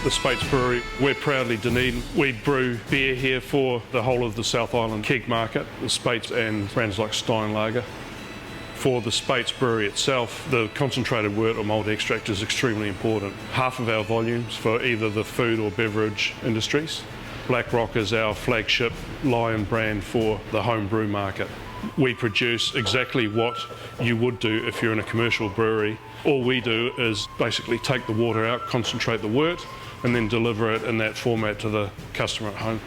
The Speight's Brewery, we're proudly Dunedin. We brew beer here for the whole of the South Island keg market, the Speight's and brands like Stein Lager. For the Speight's Brewery itself, the concentrated wort or malt extract is extremely important. Half of our volumes for either the food or beverage industries. Black Rock is our flagship lion brand for the home brew market. We produce exactly what you would do if you're in a commercial brewery. All we do is basically take the water out, concentrate the wort, and then deliver it in that format to the customer at home.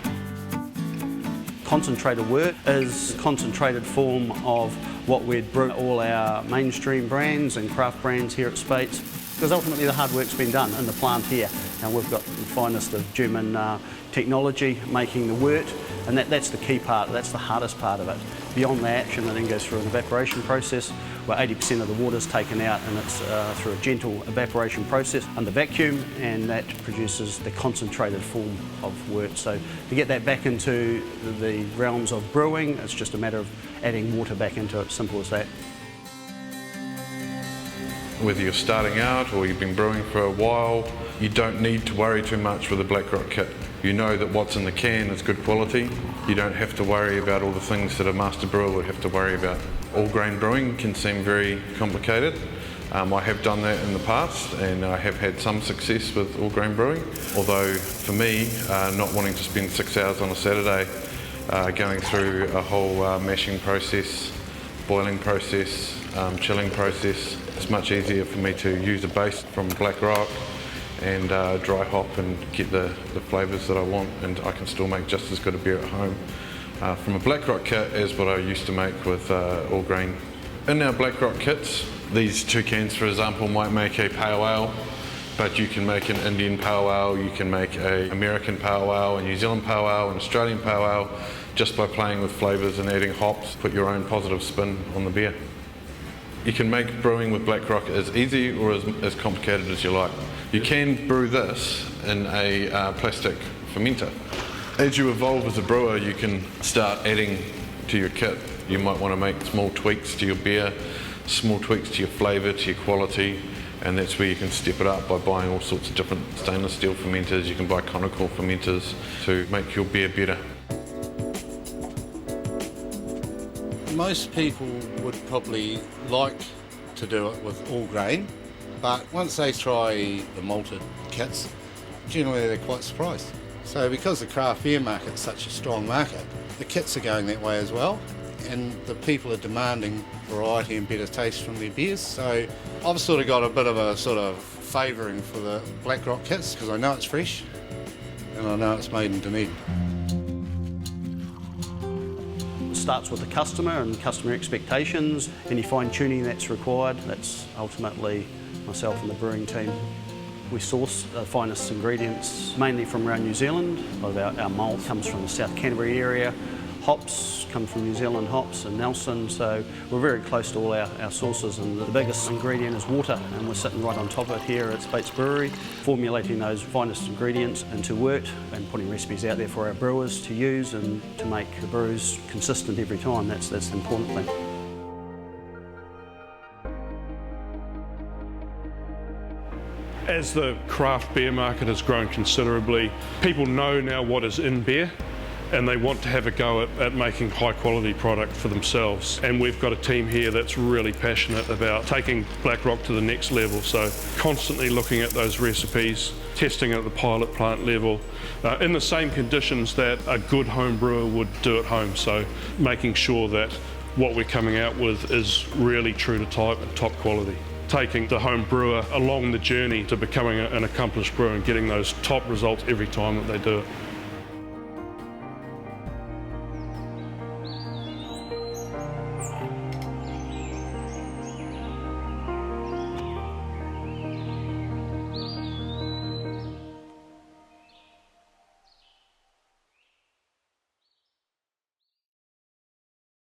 Concentrated wort is a concentrated form of what we'd brew all our mainstream brands and craft brands here at Speight's, because ultimately the hard work's been done in the plant here. Now we've got the finest of German technology making the wort, and that's the key part, that's the hardest part of it. Beyond that, and it then goes through an evaporation process where 80% of the water is taken out, and it's through a gentle evaporation process under vacuum, and that produces the concentrated form of wort. So to get that back into the realms of brewing, it's just a matter of adding water back into it, simple as that. Whether you're starting out or you've been brewing for a while, you don't need to worry too much with a Black Rock kit. You know that what's in the can is good quality. You don't have to worry about all the things that a master brewer would have to worry about. All grain brewing can seem very complicated. I have done that in the past, and I have had some success with all grain brewing. Although for me, not wanting to spend 6 hours on a Saturday going through a whole mashing process, boiling process, chilling process, it's much easier for me to use a base from Black Rock and dry hop and get the flavours that I want, and I can still make just as good a beer at home from a Black Rock kit as what I used to make with all grain. In our Black Rock kits, these 2 cans for example might make a pale ale, but you can make an Indian pale ale, you can make an American pale ale, a New Zealand pale ale, an Australian pale ale, just by playing with flavours and adding hops. Put your own positive spin on the beer. You can make brewing with Black Rock as easy or as complicated as you like. You can brew this in a plastic fermenter. As you evolve as a brewer, you can start adding to your kit. You might want to make small tweaks to your beer, small tweaks to your flavour, to your quality, and that's where you can step it up by buying all sorts of different stainless steel fermenters. You can buy conical fermenters to make your beer better. Most people would probably like to do it with all grain, but once they try the malted kits, generally they're quite surprised. So because the craft beer market's such a strong market, the kits are going that way as well, and the people are demanding variety and better taste from their beers. So I've sort of got a bit of a sort of favouring for the Black Rock kits because I know it's fresh and I know it's made in Dunedin. It starts with the customer and customer expectations. Any fine-tuning that's required, that's ultimately myself and the brewing team. We source the finest ingredients mainly from around New Zealand. A lot of our malt comes from the South Canterbury area. Hops come from New Zealand hops and Nelson, so we're very close to all our sources, and the biggest ingredient is water, and we're sitting right on top of it here at Speight's Brewery, formulating those finest ingredients into wort and putting recipes out there for our brewers to use and to make the brews consistent every time. That's the important thing. As the craft beer market has grown considerably, people know now what is in beer, and they want to have a go at making high quality product for themselves. And we've got a team here that's really passionate about taking Black Rock to the next level. So constantly looking at those recipes, testing at the pilot plant level, in the same conditions that a good home brewer would do at home. So making sure that what we're coming out with is really true to type and top quality. Taking the home brewer along the journey to becoming an accomplished brewer and getting those top results every time that they do it.